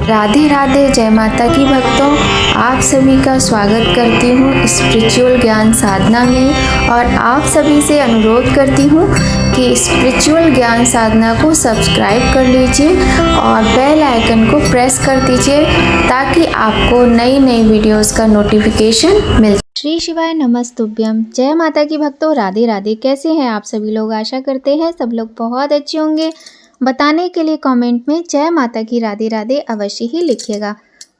राधे राधे, जय माता की भक्तों। आप सभी का स्वागत करती हूँ स्पिरिचुअल ज्ञान साधना में और आप सभी से अनुरोध करती हूँ कि स्पिरिचुअल ज्ञान साधना को सब्सक्राइब कर लीजिए और बेल आइकन को प्रेस कर दीजिए ताकि आपको नई नई वीडियोस का नोटिफिकेशन मिल। श्री शिवाय नमस्तुभ्यम। जय माता की भक्तों, राधे राधे। कैसे हैं आप सभी लोग? आशा करते हैं सब लोग बहुत अच्छे होंगे। बताने के लिए कमेंट में जय माता की राधे राधे अवश्य ही लिखिएगा।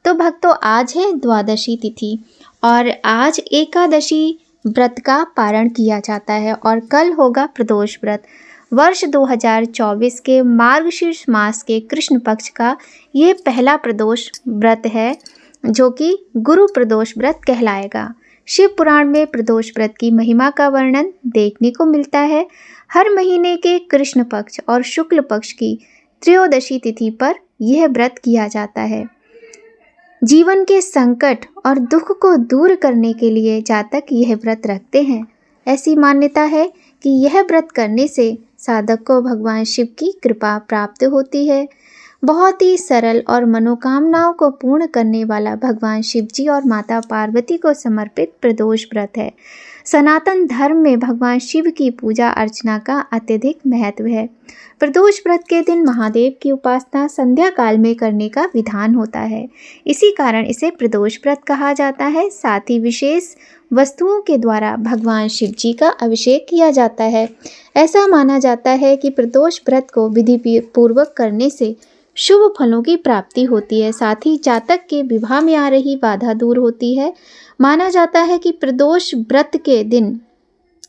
तो भक्तों, आज है द्वादशी तिथि और आज एकादशी व्रत का पारण किया जाता है और कल होगा प्रदोष व्रत। वर्ष 2024 के मार्गशीर्ष मास के कृष्ण पक्ष का ये पहला प्रदोष व्रत है जो कि गुरु प्रदोष व्रत कहलाएगा। शिव पुराण में प्रदोष व्रत की महिमा का वर्णन देखने को मिलता है। हर महीने के कृष्ण पक्ष और शुक्ल पक्ष की त्रयोदशी तिथि पर यह व्रत किया जाता है। जीवन के संकट और दुख को दूर करने के लिए जातक यह व्रत रखते हैं। ऐसी मान्यता है कि यह व्रत करने से साधक को भगवान शिव की कृपा प्राप्त होती है। बहुत ही सरल और मनोकामनाओं को पूर्ण करने वाला भगवान शिव जी और माता पार्वती को समर्पित प्रदोष व्रत है। सनातन धर्म में भगवान शिव की पूजा अर्चना का अत्यधिक महत्व है। प्रदोष व्रत के दिन महादेव की उपासना संध्या काल में करने का विधान होता है। इसी कारण इसे प्रदोष व्रत कहा जाता है। साथ ही विशेष वस्तुओं के द्वारा भगवान शिव जी का अभिषेक किया जाता है। ऐसा माना जाता है कि प्रदोष व्रत को विधि पूर्वक करने से शुभ फलों की प्राप्ति होती है। साथ ही जातक के विवाह में आ रही बाधा दूर होती है। माना जाता है कि प्रदोष व्रत के दिन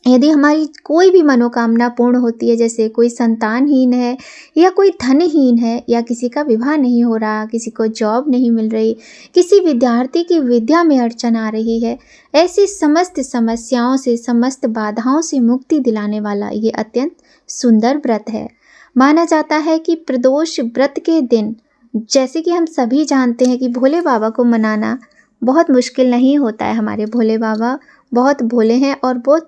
यदि हमारी कोई भी मनोकामना पूर्ण होती है, जैसे कोई संतानहीन है या कोई धनहीन है या किसी का विवाह नहीं हो रहा, किसी को जॉब नहीं मिल रही, किसी विद्यार्थी की विद्या में अड़चन आ रही है, ऐसी समस्त समस्याओं से, समस्त बाधाओं से मुक्ति दिलाने वाला ये अत्यंत सुंदर व्रत है। माना जाता है कि प्रदोष व्रत के दिन, जैसे कि हम सभी जानते हैं कि भोले बाबा को मनाना बहुत मुश्किल नहीं होता है। हमारे भोले बाबा बहुत भोले हैं और बहुत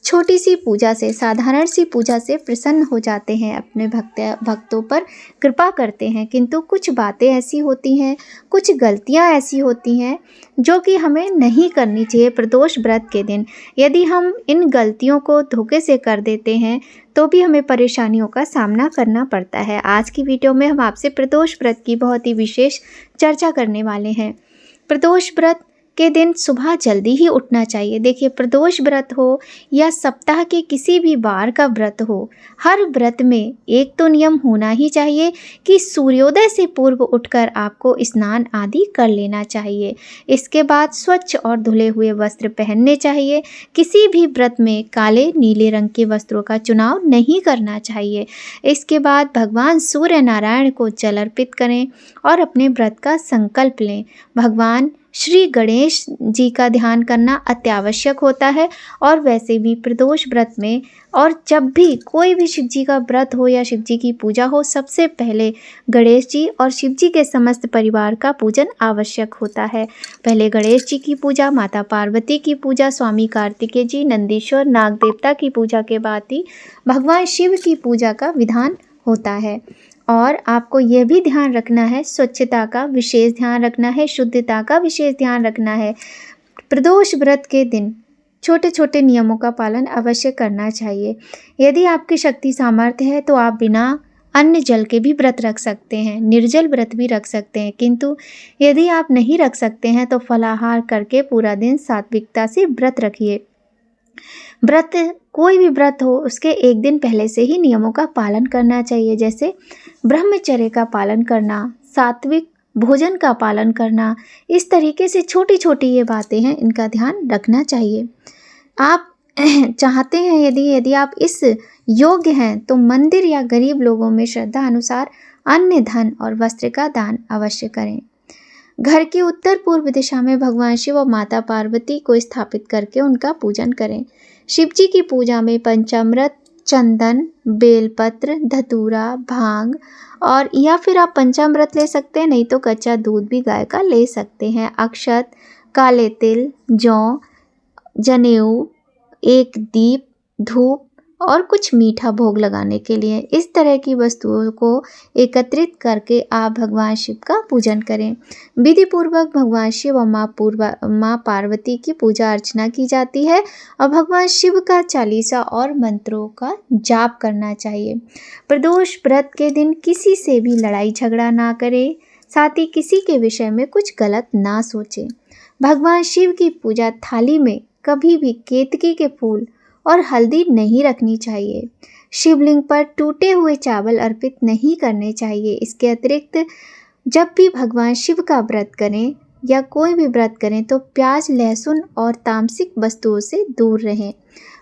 छोटी सी पूजा से, साधारण सी पूजा से प्रसन्न हो जाते हैं, अपने भक्तों पर कृपा करते हैं। किंतु कुछ बातें ऐसी होती हैं, कुछ गलतियां ऐसी होती हैं जो कि हमें नहीं करनी चाहिए प्रदोष व्रत के दिन। यदि हम इन गलतियों को धोखे से कर देते हैं तो भी हमें परेशानियों का सामना करना पड़ता है। आज की वीडियो में हम आपसे प्रदोष व्रत की बहुत ही विशेष चर्चा करने वाले हैं। प्रदोष व्रत के दिन सुबह जल्दी ही उठना चाहिए। देखिए, प्रदोष व्रत हो या सप्ताह के किसी भी वार का व्रत हो, हर व्रत में एक तो नियम होना ही चाहिए कि सूर्योदय से पूर्व उठकर आपको स्नान आदि कर लेना चाहिए। इसके बाद स्वच्छ और धुले हुए वस्त्र पहनने चाहिए। किसी भी व्रत में काले नीले रंग के वस्त्रों का चुनाव नहीं करना चाहिए। इसके बाद भगवान सूर्य नारायण को जल अर्पित करें और अपने व्रत का संकल्प लें। भगवान श्री गणेश जी का ध्यान करना अत्यावश्यक होता है और वैसे भी प्रदोष व्रत में और जब भी कोई भी शिव जी का व्रत हो या शिव जी की पूजा हो, सबसे पहले गणेश जी और शिव जी के समस्त परिवार का पूजन आवश्यक होता है। पहले गणेश जी की पूजा, माता पार्वती की पूजा, स्वामी कार्तिकेय जी, नंदीश्वर, नाग देवता की पूजा के बाद ही भगवान शिव की पूजा का विधान होता है। और आपको यह भी ध्यान रखना है, स्वच्छता का विशेष ध्यान रखना है, शुद्धता का विशेष ध्यान रखना है। प्रदोष व्रत के दिन छोटे छोटे नियमों का पालन अवश्य करना चाहिए। यदि आपकी शक्ति सामर्थ्य है तो आप बिना अन्न जल के भी व्रत रख सकते हैं, निर्जल व्रत भी रख सकते हैं। किंतु यदि आप नहीं रख सकते हैं तो फलाहार करके पूरा दिन सात्विकता से व्रत रखिए। व्रत, कोई भी व्रत हो, उसके एक दिन पहले से ही नियमों का पालन करना चाहिए, जैसे ब्रह्मचर्य का पालन करना, सात्विक भोजन का पालन करना। इस तरीके से छोटी छोटी ये बातें हैं, इनका ध्यान रखना चाहिए। आप चाहते हैं यदि आप इस योग्य हैं तो मंदिर या गरीब लोगों में श्रद्धा अनुसार अन्न, धन और वस्त्र का दान अवश्य करें। घर की उत्तर पूर्व दिशा में भगवान शिव और माता पार्वती को स्थापित करके उनका पूजन करें। शिव जी की पूजा में पंचामृत, चंदन, बेलपत्र, धतूरा, भांग और या फिर आप पंचामृत ले सकते हैं, नहीं तो कच्चा दूध भी गाय का ले सकते हैं। अक्षत, काले तिल, जौ, जनेऊ, एक दीप, धूप, और कुछ मीठा भोग लगाने के लिए। इस तरह की वस्तुओं को एकत्रित करके आप भगवान शिव का पूजन करें। विधि पूर्वक भगवान शिव और माँ पार्वती की पूजा अर्चना की जाती है और भगवान शिव का चालीसा और मंत्रों का जाप करना चाहिए। प्रदोष व्रत के दिन किसी से भी लड़ाई झगड़ा ना करें, साथ ही किसी के विषय में कुछ गलत ना सोचें। भगवान शिव की पूजा थाली में कभी भी केतकी के फूल और हल्दी नहीं रखनी चाहिए। शिवलिंग पर टूटे हुए चावल अर्पित नहीं करने चाहिए। इसके अतिरिक्त जब भी भगवान शिव का व्रत करें या कोई भी व्रत करें तो प्याज, लहसुन और तामसिक वस्तुओं से दूर रहें।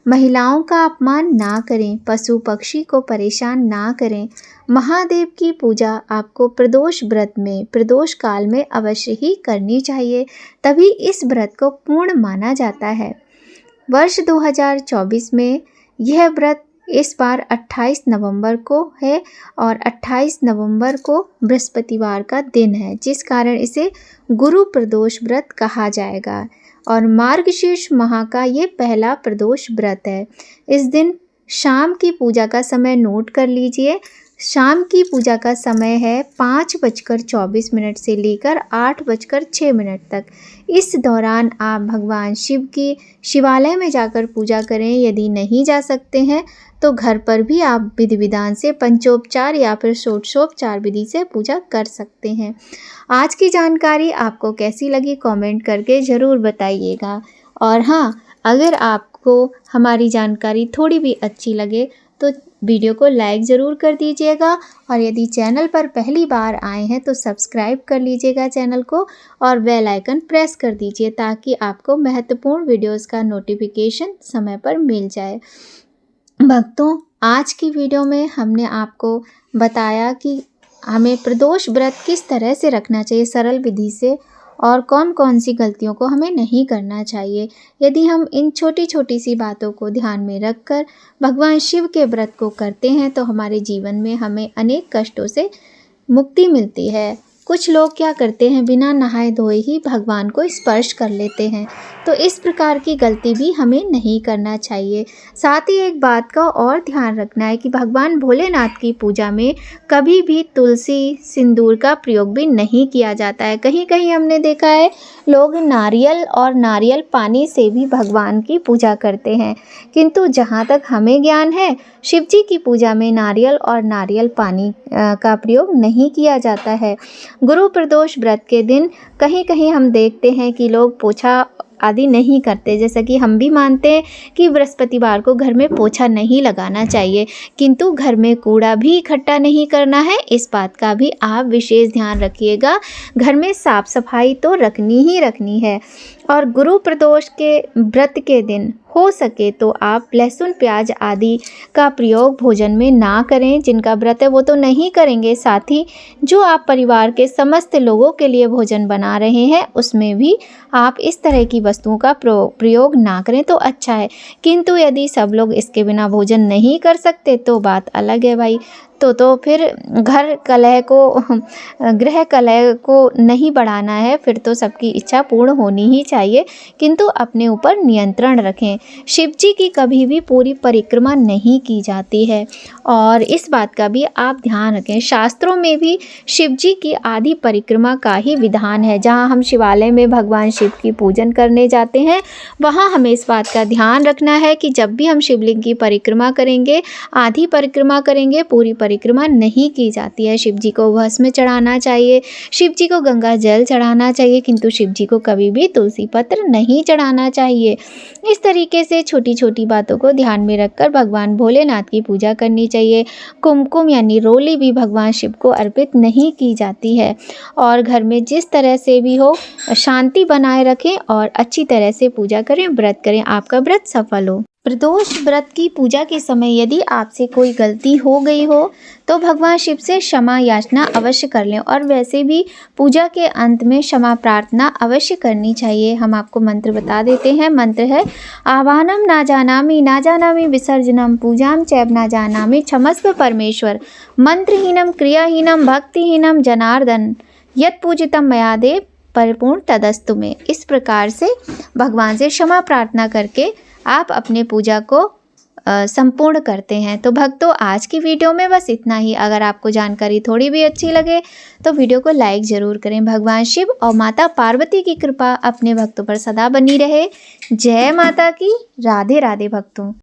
महिलाओं का अपमान ना करें, पशु पक्षी को परेशान ना करें। महादेव की पूजा आपको प्रदोष व्रत में, प्रदोष काल में अवश्य ही करनी चाहिए, तभी इस व्रत को पूर्ण माना जाता है। वर्ष 2024 में यह व्रत इस बार 28 नवंबर को है और 28 नवंबर को बृहस्पतिवार का दिन है, जिस कारण इसे गुरु प्रदोष व्रत कहा जाएगा और मार्गशीर्ष माह का ये पहला प्रदोष व्रत है। इस दिन शाम की पूजा का समय नोट कर लीजिए। शाम की पूजा का समय है 5:24 से लेकर 8:06 तक। इस दौरान आप भगवान शिव की शिवालय में जाकर पूजा करें। यदि नहीं जा सकते हैं तो घर पर भी आप विधि विधान से पंचोपचार या फिर षोडशोपचार विधि से पूजा कर सकते हैं। आज की जानकारी आपको कैसी लगी कमेंट करके ज़रूर बताइएगा। और हाँ, अगर आपको हमारी जानकारी थोड़ी भी अच्छी लगे तो वीडियो को लाइक ज़रूर कर दीजिएगा और यदि चैनल पर पहली बार आए हैं तो सब्सक्राइब कर लीजिएगा चैनल को और बेल आइकन प्रेस कर दीजिए ताकि आपको महत्वपूर्ण वीडियोस का नोटिफिकेशन समय पर मिल जाए। भक्तों, आज की वीडियो में हमने आपको बताया कि हमें प्रदोष व्रत किस तरह से रखना चाहिए सरल विधि से और कौन कौन सी गलतियों को हमें नहीं करना चाहिए। यदि हम इन छोटी छोटी सी बातों को ध्यान में रखकर भगवान शिव के व्रत को करते हैं तो हमारे जीवन में हमें अनेक कष्टों से मुक्ति मिलती है। कुछ लोग क्या करते हैं, बिना नहाए धोए ही भगवान को स्पर्श कर लेते हैं, तो इस प्रकार की गलती भी हमें नहीं करना चाहिए। साथ ही एक बात का और ध्यान रखना है कि भगवान भोलेनाथ की पूजा में कभी भी तुलसी, सिंदूर का प्रयोग भी नहीं किया जाता है। कहीं कहीं हमने देखा है लोग नारियल और नारियल पानी से भी भगवान की पूजा करते हैं, किंतु जहाँ तक हमें ज्ञान है शिव जी की पूजा में नारियल और नारियल पानी का प्रयोग नहीं किया जाता है। गुरु प्रदोष व्रत के दिन कहीं कहीं हम देखते हैं कि लोग पोछा आदि नहीं करते, जैसा कि हम भी मानते हैं कि बृहस्पतिवार को घर में पोछा नहीं लगाना चाहिए, किंतु घर में कूड़ा भी इकट्ठा नहीं करना है। इस बात का भी आप विशेष ध्यान रखिएगा। घर में साफ सफाई तो रखनी ही रखनी है। और गुरु प्रदोष के व्रत के दिन हो सके तो आप लहसुन, प्याज आदि का प्रयोग भोजन में ना करें। जिनका व्रत है वो तो नहीं करेंगे, साथ ही जो आप परिवार के समस्त लोगों के लिए भोजन बना रहे हैं उसमें भी आप इस तरह की वस्तुओं का प्रयोग ना करें तो अच्छा है। किंतु यदि सब लोग इसके बिना भोजन नहीं कर सकते तो बात अलग है भाई, तो फिर गृह कलह को नहीं बढ़ाना है, फिर तो सबकी इच्छा पूर्ण होनी ही चाहिए, किंतु अपने ऊपर नियंत्रण रखें। शिव जी की कभी भी पूरी परिक्रमा नहीं की जाती है और इस बात का भी आप ध्यान रखें। शास्त्रों में भी शिव जी की आधी परिक्रमा का ही विधान है। जहाँ हम शिवालय में भगवान शिव की पूजन करने जाते हैं वहाँ हमें इस बात का ध्यान रखना है कि जब भी हम शिवलिंग की परिक्रमा करेंगे, आधी परिक्रमा करेंगे, पूरी परिक्रमा नहीं की जाती है। शिव जी को भस्म चढ़ाना चाहिए, शिव जी को गंगा जल चढ़ाना चाहिए, किंतु शिव जी को कभी भी तुलसी पत्र नहीं चढ़ाना चाहिए। इस तरीके से छोटी छोटी बातों को ध्यान में रखकर भगवान भोलेनाथ की पूजा करनी चाहिए। कुमकुम यानी रोली भी भगवान शिव को अर्पित नहीं की जाती है। और घर में जिस तरह से भी हो शांति बनाए रखें और अच्छी तरह से पूजा करें, व्रत करें, आपका व्रत सफल हो। प्रदोष व्रत की पूजा के समय यदि आपसे कोई गलती हो गई हो तो भगवान शिव से क्षमा याचना अवश्य कर लें और वैसे भी पूजा के अंत में क्षमा प्रार्थना अवश्य करनी चाहिए। हम आपको मंत्र बता देते हैं। मंत्र है आवाहनम ना जानामि विसर्जनम पूजाम चैव ना जानामि क्षमस्व परमेश्वर मंत्रहीनम क्रियाहीनम भक्तिहीनम जनार्दन यत् पूजितम मया देव परिपूर्ण तदस्तु में। इस प्रकार से भगवान से क्षमा प्रार्थना करके आप अपने पूजा को संपूर्ण करते हैं। तो भक्तों आज की वीडियो में बस इतना ही। अगर आपको जानकारी थोड़ी भी अच्छी लगे तो वीडियो को लाइक ज़रूर करें। भगवान शिव और माता पार्वती की कृपा अपने भक्तों पर सदा बनी रहे। जय माता की। राधे राधे भक्तों।